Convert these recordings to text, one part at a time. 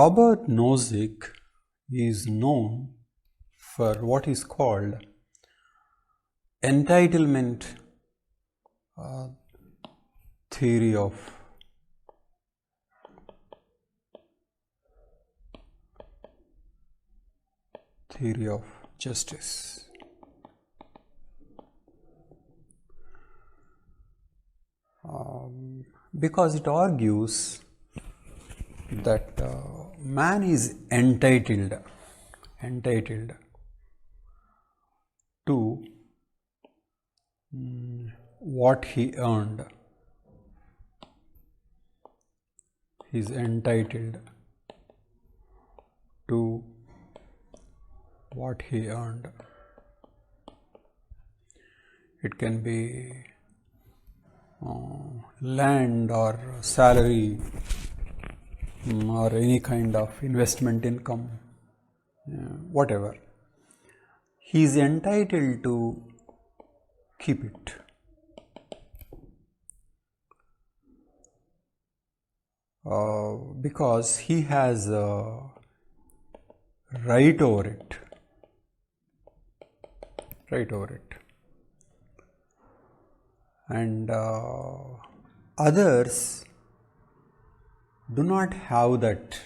Robert Nozick is known for what is called entitlement theory of justice. Because it argues that man is entitled to what he earned. He is entitled to what he earned. It can be land or salary or any kind of investment income, whatever. He is entitled to keep it. Because he has a right over it. And others do not have that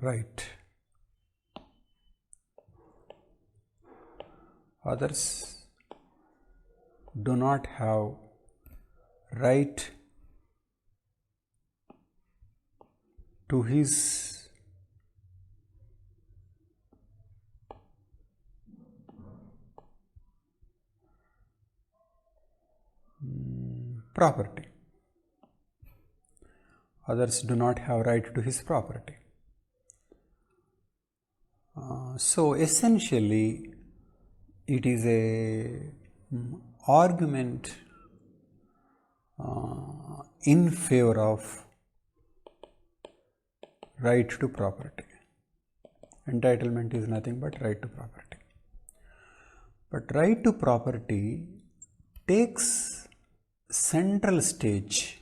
right. Others do not have right to his property. Others do not have right to his property. So essentially, it is a argument in favor of right to property. Entitlement is nothing but right to property. But right to property takes central stage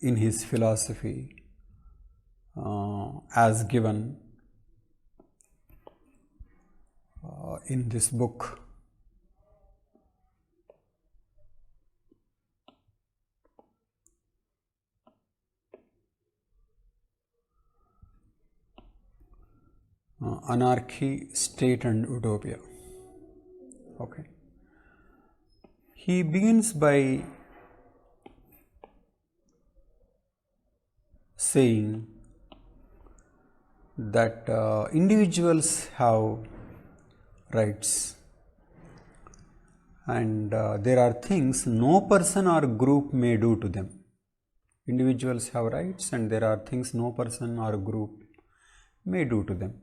in his philosophy as given in this book. Anarchy, State and Utopia. Okay. He begins by saying that individuals have rights and there are things no person or group may do to them. Individuals have rights and there are things no person or group may do to them.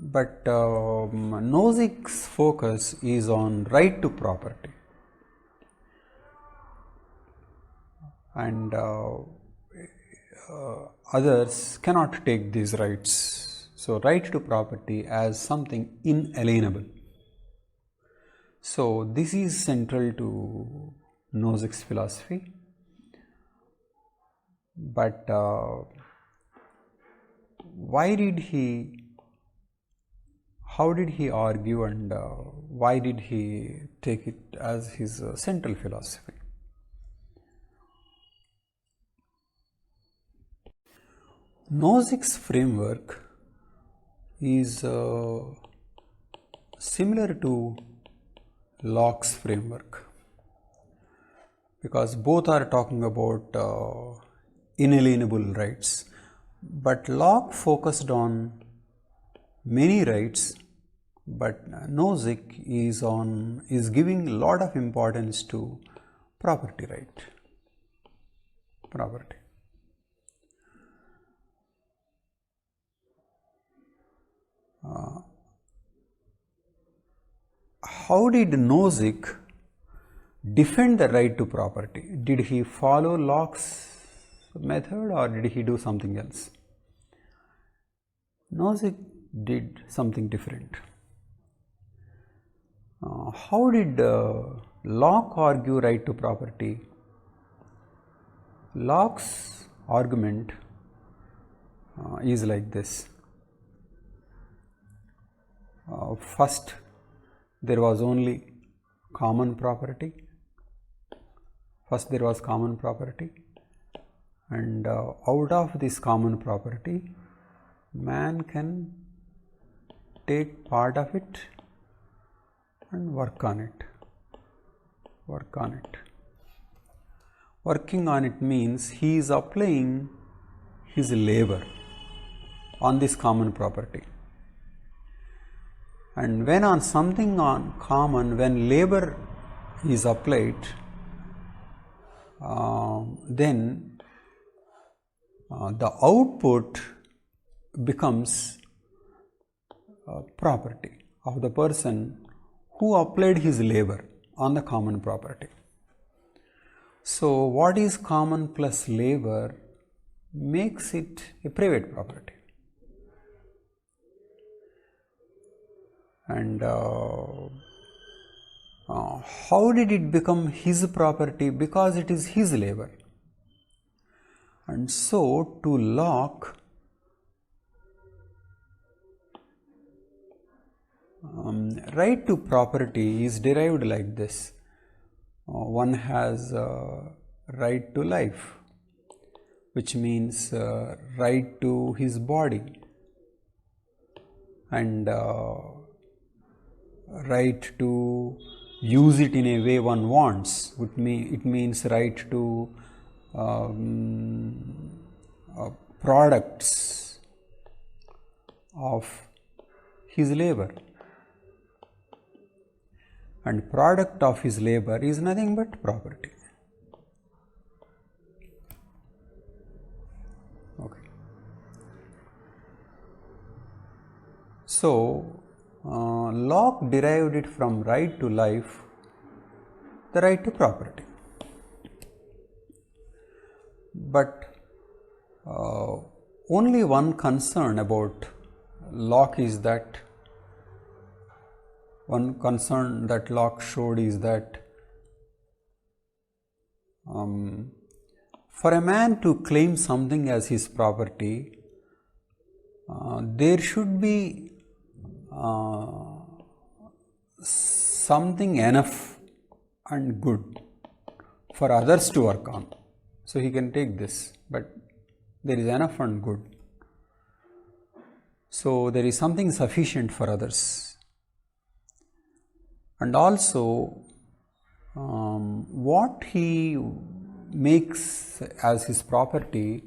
But Nozick's focus is on right to property, and others cannot take these rights. So right to property as something inalienable. So this is central to Nozick's philosophy. But how did he argue and why did he take it as his central philosophy? Nozick's framework is similar to Locke's framework because both are talking about inalienable rights, but Locke focused on many rights, but Nozick is giving a lot of importance to property right. How did Nozick defend the right to property? Did he follow Locke's method or did he do something else? Nozick did something different. How did Locke argue right to property? Locke's argument is like this. First, there was only common property. First, there was common property, and out of this common property, man can take part of it and work on it. Working on it means he is applying his labor on this common property. And when on something on common, when labor is applied, then the output becomes property of the person who applied his labor on the common property. So, what is common plus labor makes it a private property. And how did it become his property? Because it is his labor. And so, to Locke, right to property is derived like this. One has right to life, which means right to his body, and right to use it in a way one wants. It means right to products of his labor. And product of his labor is nothing but property. Okay. So, Locke derived it from right to life, the right to property. But only one concern about Locke is that Locke showed is that for a man to claim something as his property, there should be something enough and good for others to work on. So he can take this, but there is enough and good. So there is something sufficient for others. And also, what he makes as his property,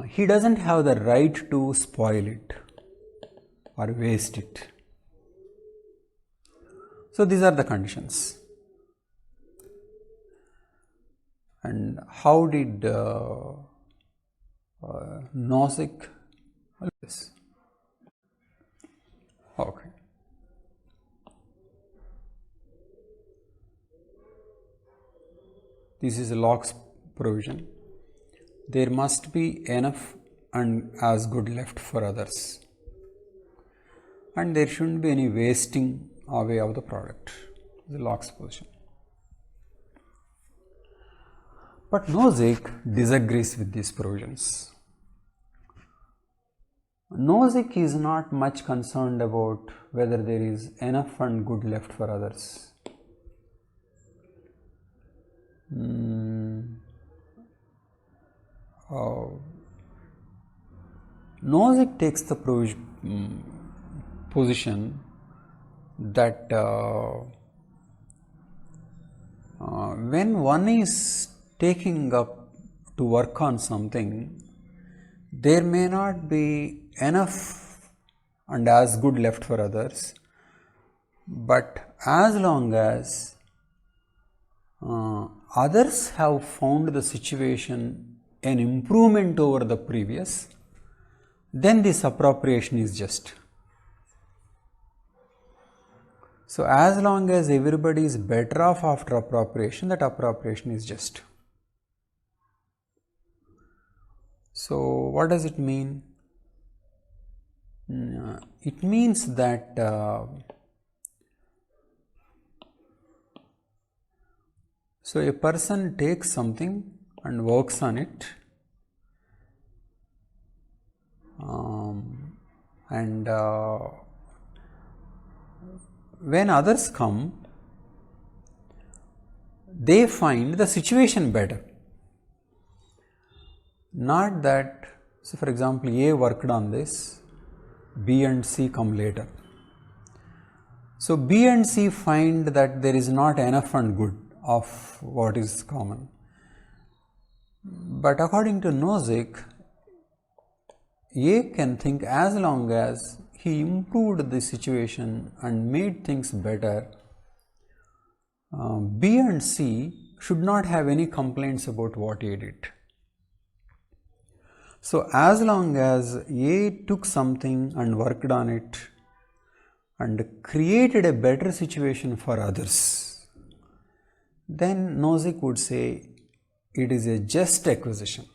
he doesn't have the right to spoil it or waste it. So these are the conditions. And how did Nozick this? Okay. This is Locke's provision. There must be enough and as good left for others. And there shouldn't be any wasting away of the product. This is Locke's position. But Nozick disagrees with these provisions. Nozick is not much concerned about whether there is enough and good left for others. Nozick takes the position that when one is taking up to work on something, there may not be enough and as good left for others, but as long as others have found the situation an improvement over the previous, then this appropriation is just. So, as long as everybody is better off after appropriation, that appropriation is just. So, what does it mean? It means that So a person takes something and works on it, and when others come, they find the situation better. Not that, so for example, A worked on this, B and C come later. So B and C find that there is not enough and good of what is common. But according to Nozick, A can think as long as he improved the situation and made things better, B and C should not have any complaints about what A did. So as long as A took something and worked on it and created a better situation for others, then Nozick would say it is a just acquisition.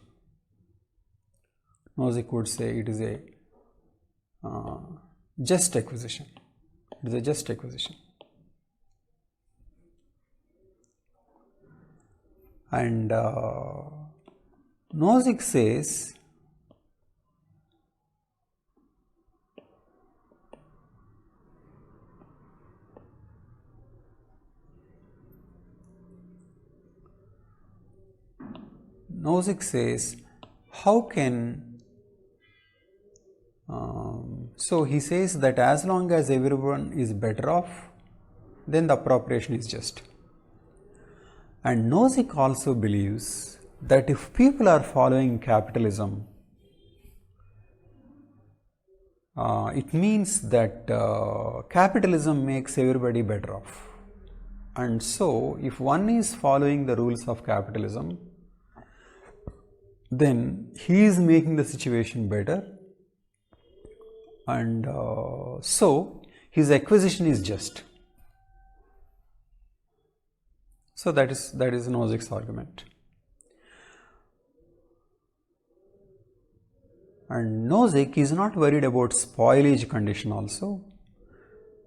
Nozick would say it is a just acquisition. It is a just acquisition. And Nozick says how can so he says that as long as everyone is better off, then the appropriation is just. And Nozick also believes that if people are following capitalism, it means that capitalism makes everybody better off. And so if one is following the rules of capitalism, then he is making the situation better, and so his acquisition is just. So that is Nozick's argument. And Nozick is not worried about spoilage condition also,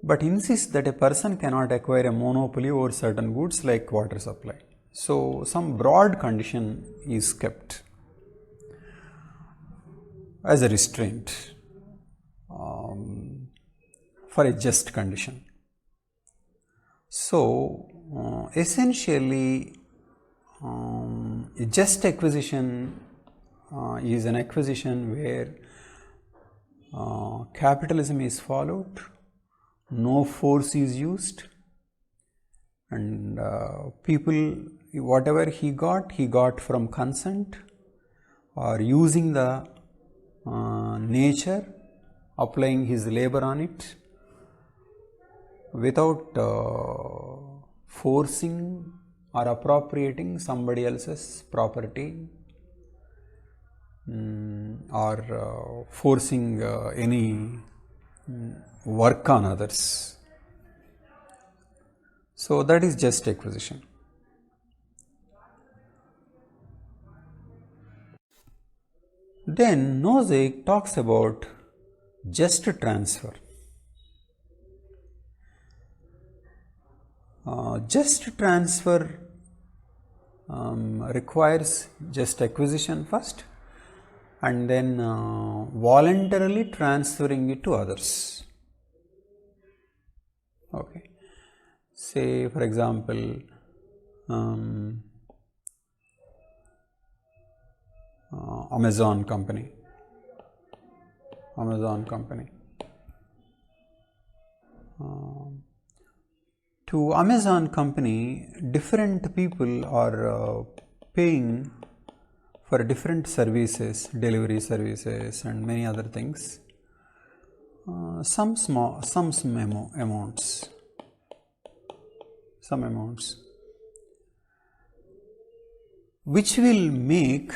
but insists that a person cannot acquire a monopoly over certain goods like water supply. So some broad condition is kept as a restraint for a just condition. So essentially a just acquisition is an acquisition where capitalism is followed, no force is used, and people, whatever he got from consent or using the nature, applying his labor on it without forcing or appropriating somebody else's property or forcing any work on others. So that is just acquisition. Then Nozick talks about just transfer. Just transfer requires just acquisition first, and then voluntarily transferring it to others. Okay. Say for example, Amazon company. To Amazon company, different people are paying for different services, delivery services and many other things, some amounts, which will make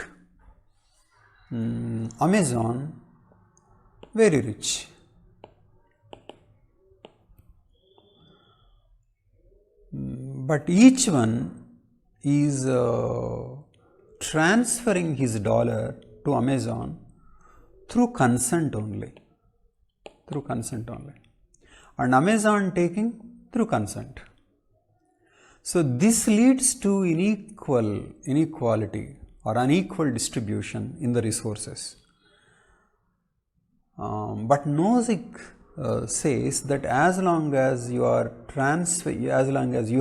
Amazon very rich. But each one is transferring his dollar to Amazon through consent only, and Amazon taking through consent. So this leads to inequality or unequal distribution in the resources. But Nozick says that as long as you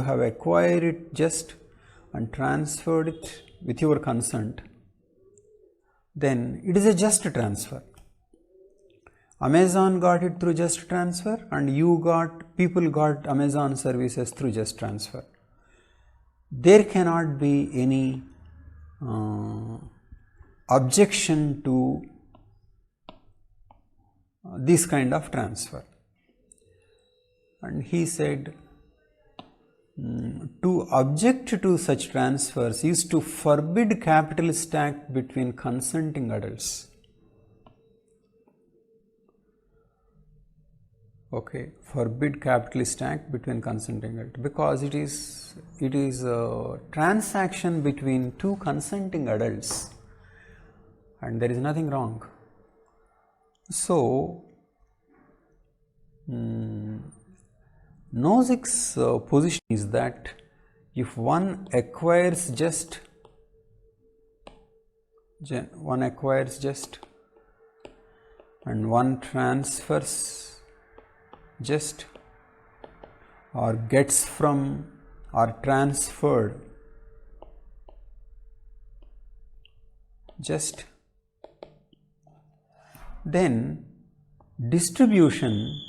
have acquired it just and transferred it with your consent, then it is a just transfer. Amazon got it through just transfer, and people got Amazon services through just transfer. There cannot be any objection to this kind of transfer. And he said, to object to such transfers is to forbid capitalist act between consenting adults. Okay, forbid capitalist act between consenting adults, because it is a transaction between two consenting adults, and there is nothing wrong. So, Nozick's position is that if one acquires just and one transfers just, or gets from or transferred just, then distribution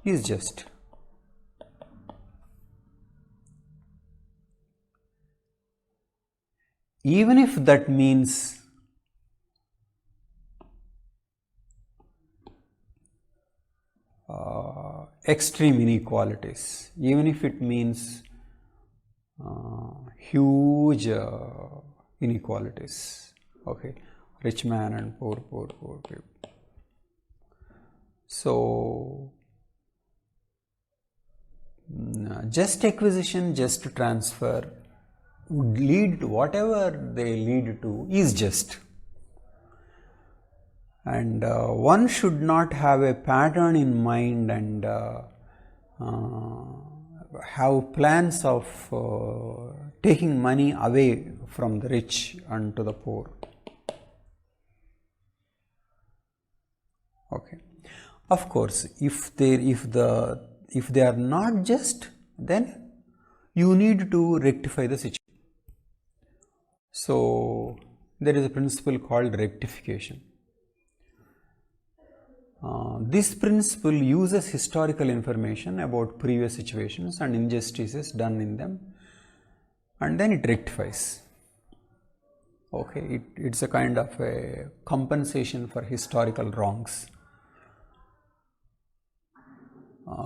is just. Even if that means extreme inequalities, even if it means huge inequalities, okay, rich man and poor people. So, just acquisition, just transfer would lead to whatever they lead to is just. And one should not have a pattern in mind and have plans of taking money away from the rich and to the poor. Okay. Of course, if they are not just, then you need to rectify the situation. So there is a principle called rectification. This principle uses historical information about previous situations and injustices done in them, and then it rectifies. Okay, it's a kind of a compensation for historical wrongs.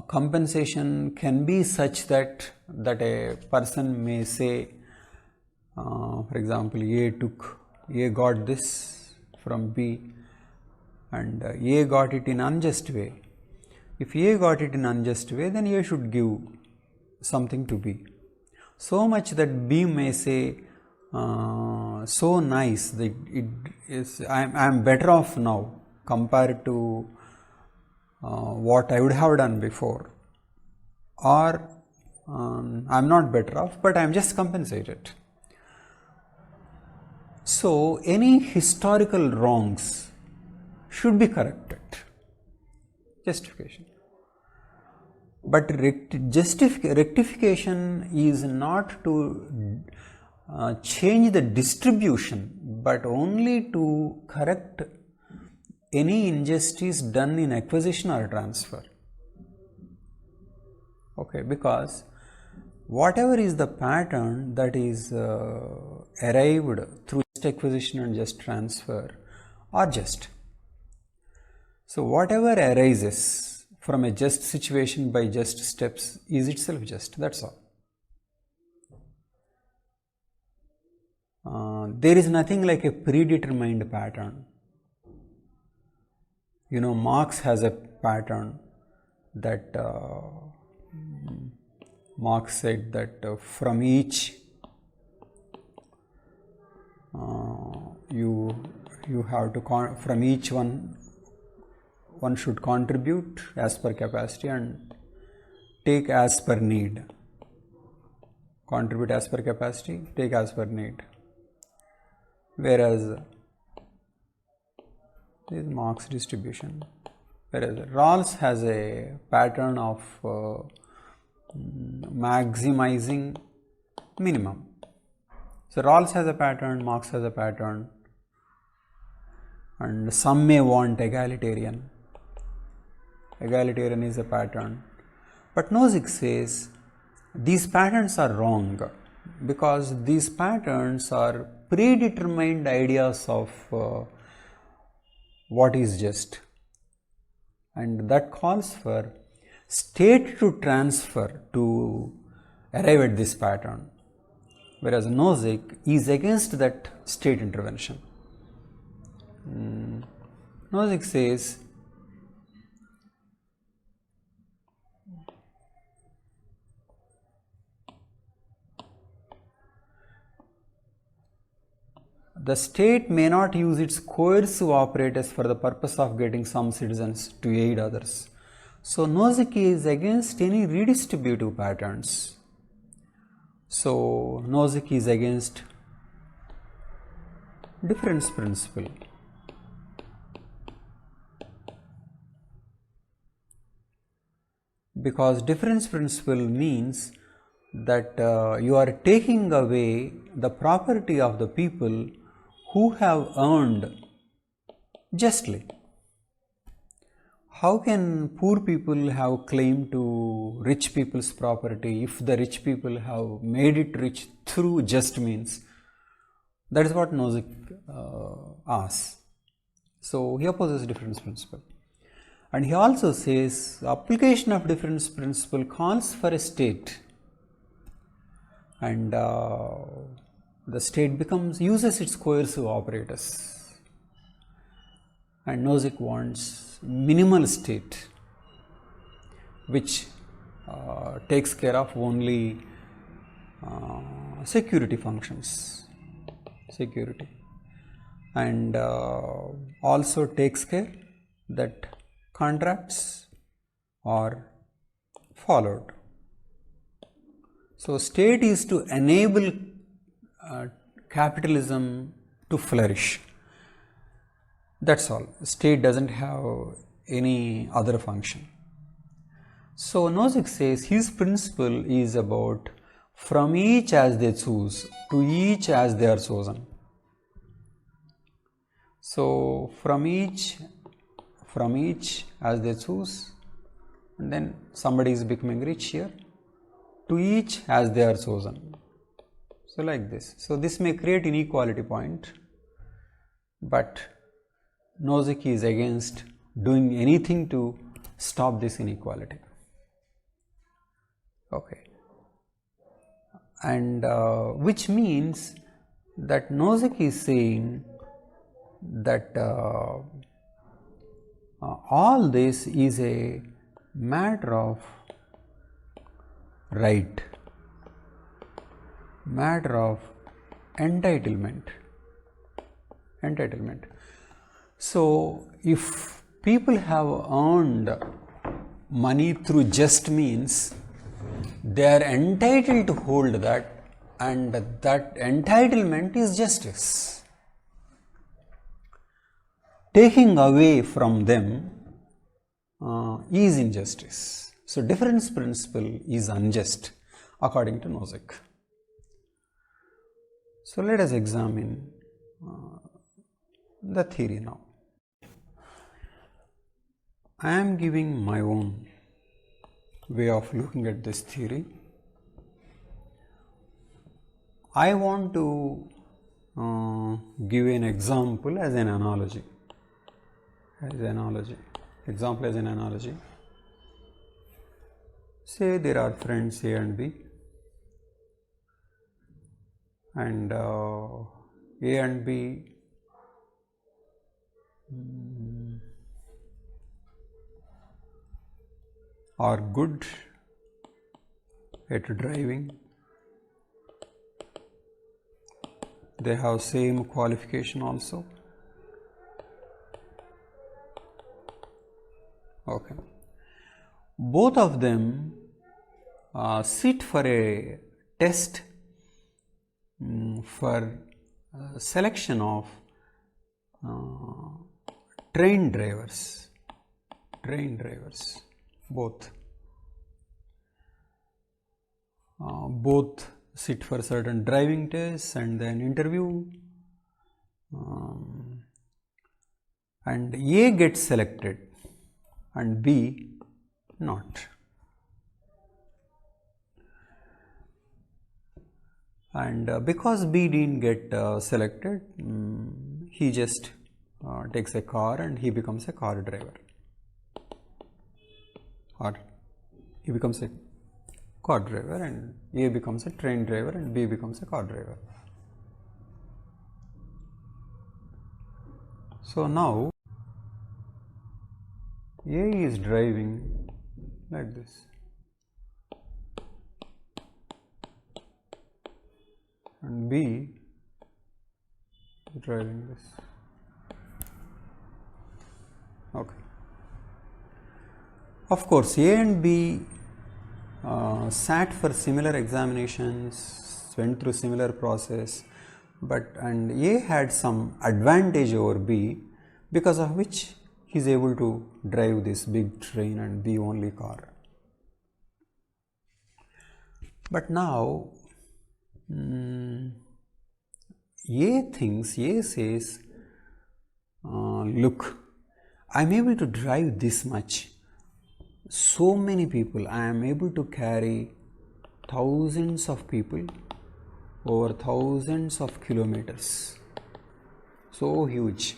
Compensation can be such that a person may say, for example, A got this from B, and A got it in unjust way. If A got it in unjust way, then A should give something to B. So much that B may say, so nice that I am better off now compared to what I would have done before, or I am not better off, but I am just compensated. So any historical wrongs should be corrected. Justification. But rectification is not to change the distribution, but only to correct any injustice done in acquisition or transfer. Okay, because whatever is the pattern that is arrived through just acquisition and just transfer are just. So whatever arises from a just situation by just steps is itself just, that's all. There is nothing like a predetermined pattern. You know, Marx has a pattern that Marx said that from each you have to from each one should contribute as per capacity and take as per need. Contribute as per capacity, take as per need. Whereas this is Marx distribution. Whereas Rawls has a pattern of maximizing minimum. So Rawls has a pattern, Marx has a pattern, and some may want egalitarian. Egalitarian is a pattern. But Nozick says these patterns are wrong because these patterns are predetermined ideas of what is just, and that calls for state to transfer to arrive at this pattern, whereas Nozick is against that state intervention. Nozick says the state may not use its coercive apparatus for the purpose of getting some citizens to aid others. So Nozick is against any redistributive patterns. So Nozick is against difference principle. Because difference principle means that you are taking away the property of the people who have earned justly. How can poor people have claim to rich people's property if the rich people have made it rich through just means? That is what Nozick asks. So he opposes difference principle. And he also says application of difference principle calls for a state, and the state uses its coercive apparatus, and Nozick wants minimal state which takes care of only security functions, and also takes care that contracts are followed. So state is to enable capitalism to flourish. That's all. State doesn't have any other function. So Nozick says his principle is about from each as they choose to each as they are chosen. So from each as they choose, and then somebody is becoming rich here, to each as they are chosen. So like this. So this may create inequality point, but Nozick is against doing anything to stop this inequality. Okay. And which means that Nozick is saying that all this is a matter of right, matter of entitlement. So if people have earned money through just means, they are entitled to hold that, and that entitlement is justice. Taking away from them is injustice. So difference principle is unjust according to Nozick. So let us examine the theory now. I am giving my own way of looking at this theory. I want to give an example as an analogy. Example as an analogy. Say there are friends A and B, and A and B are good at driving. They have same qualification also. Okay. Both of them sit for a test for selection of train drivers, both sit for certain driving tests and then interview, and A gets selected and B not. And because B didn't get selected, he just takes a car and he becomes a car driver, or he becomes a car driver, and A becomes a train driver and B becomes a car driver. So now A is driving like this and B is driving this. Okay. Of course, A and B sat for similar examinations, went through similar process, and A had some advantage over B, because of which he is able to drive this big train and B only car. But now A says, look, I am able to drive this much, so many people, I am able to carry thousands of people over thousands of kilometers, so huge,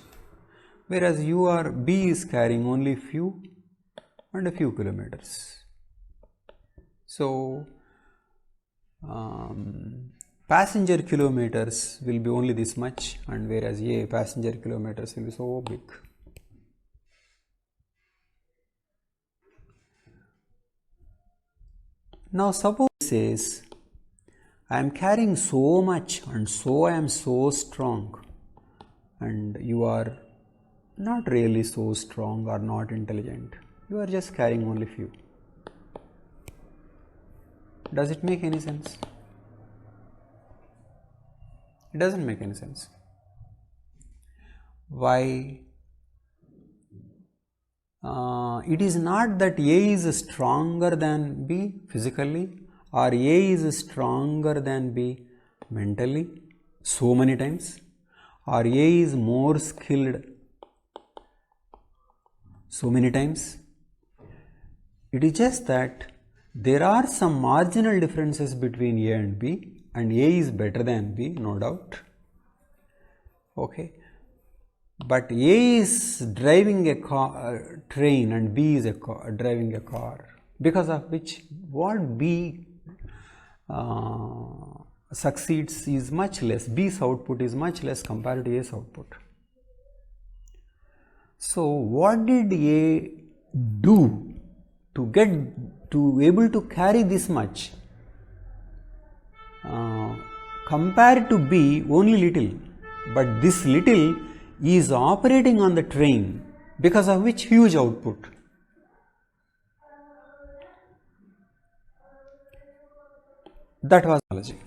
whereas B is carrying only few and a few kilometers. So passenger kilometers will be only this much, and whereas A passenger kilometers will be so big. Now suppose it says, I am carrying so much and so I am so strong, and you are not really so strong or not intelligent, you are just carrying only few. Does it make any sense? It doesn't make any sense. Why? It is not that A is stronger than B physically, or A is stronger than B mentally so many times, or A is more skilled so many times. It is just that there are some marginal differences between A and B, and A is better than B, no doubt. Okay. But A is driving a train and B is driving a car, because of which what B succeeds is much less, B's output is much less compared to A's output. So what did A do to get to able to carry this much? Compared to B, only little, but this little is operating on the train, because of which huge output. That was analogy.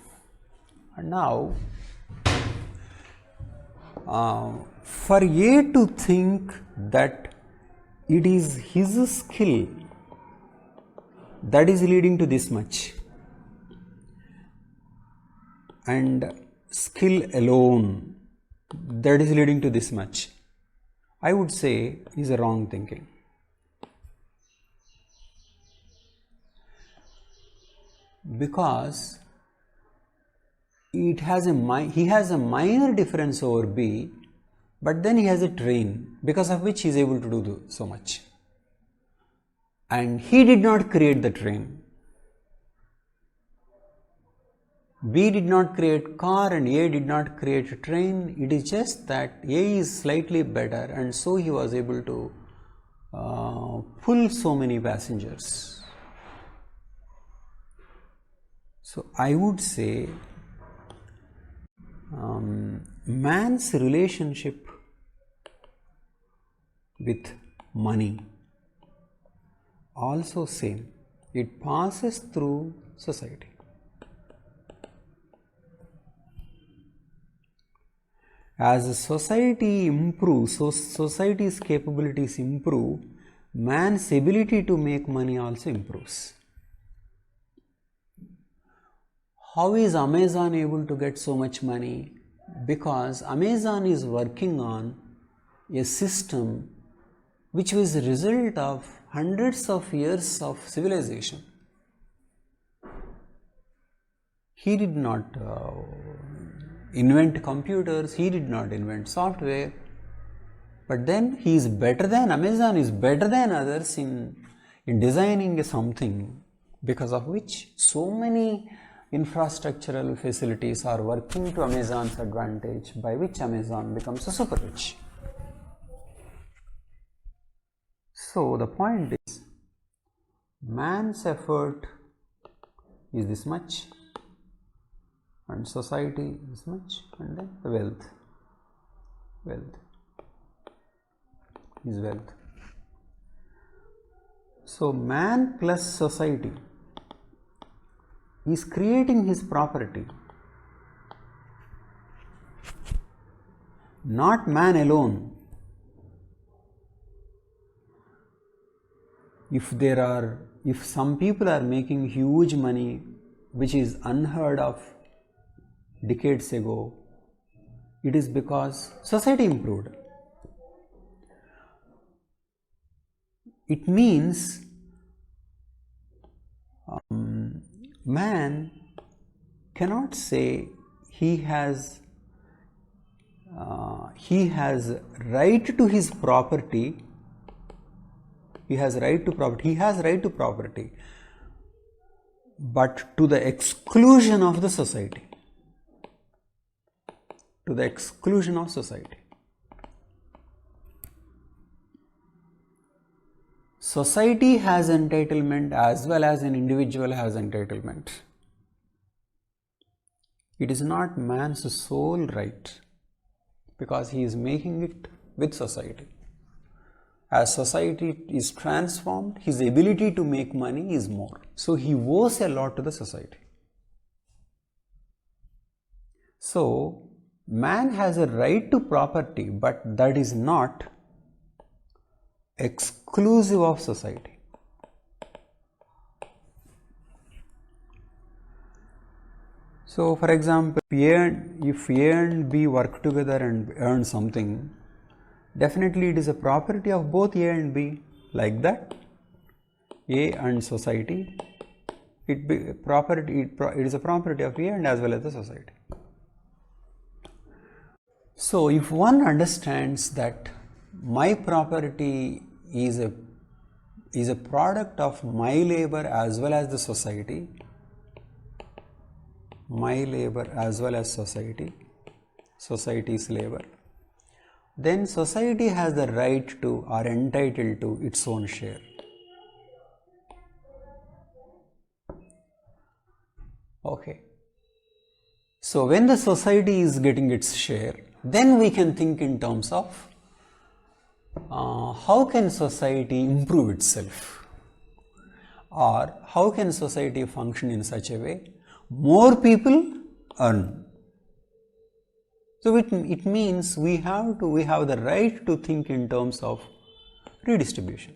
And now for A to think that it is his skill that is leading to this much, and skill alone that is leading to this much, I would say is a wrong thinking. Because he has a minor difference over B, but then he has a train, because of which he is able to do so much. And he did not create the train. B did not create car and A did not create a train. It is just that A is slightly better, and so he was able to pull so many passengers. So I would say man's relationship with money also same. It passes through society. As a society improves, so society's capabilities improve, man's ability to make money also improves. How is Amazon able to get so much money? Because Amazon is working on a system which was a result of hundreds of years of civilization. He did not invent computers, he did not invent software, but then he is better than, Amazon is better than others in designing something because of which so many infrastructural facilities are working to Amazon's advantage, by which Amazon becomes a super rich. So the point is, man's effort is this much and society this much, and then the wealth is wealth. So man plus society is creating his property, not man alone. If some people are making huge money, which is unheard of decades ago, it is because society improved. It means man cannot say he has right to his property. He has right to property, but to the exclusion of the society. To the exclusion of society. Society has entitlement as well as an individual has entitlement. It is not man's sole right, because he is making it with society. As society is transformed, his ability to make money is more. So he owes a lot to the society. So man has a right to property, but that is not exclusive of society. So for example, if A and B work together and earn something, definitely it is a property of both A and B. Like that, A and society, it is a property of A and as well as the society. So if one understands that my property is a product of my labor as well as the society, my labor as well as society's labor, then society has the right to or entitled to its own share. Okay. So when the society is getting its share, then we can think in terms of how can society improve itself, or how can society function in such a way more people earn. So it means we have the right to think in terms of redistribution,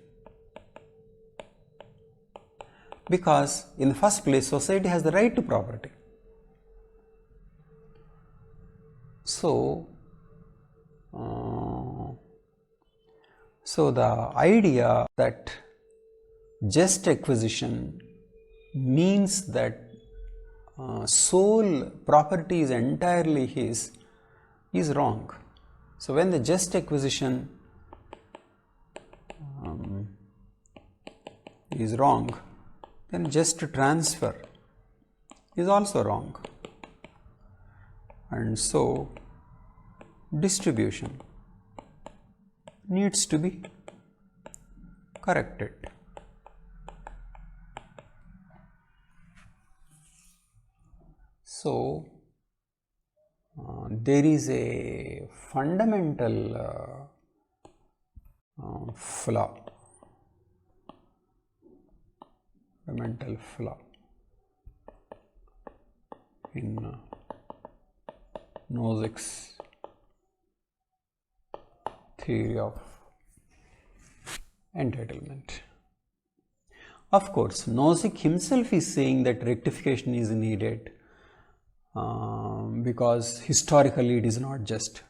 because in the first place society has the right to property. So the idea that just acquisition means that sole property is entirely his is wrong. So when the just acquisition is wrong, then just transfer is also wrong, and so distribution needs to be corrected. So there is a fundamental flaw fundamental flaw in Nozick's theory of entitlement. Of course, Nozick himself is saying that rectification is needed because historically it is not just.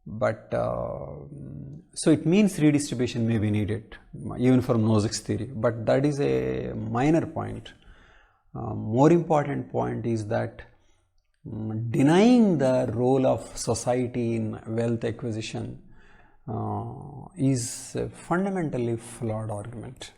But so it means redistribution may be needed even from Nozick's theory, but that is a minor point. More important point is that denying the role of society in wealth acquisition is a fundamentally flawed argument.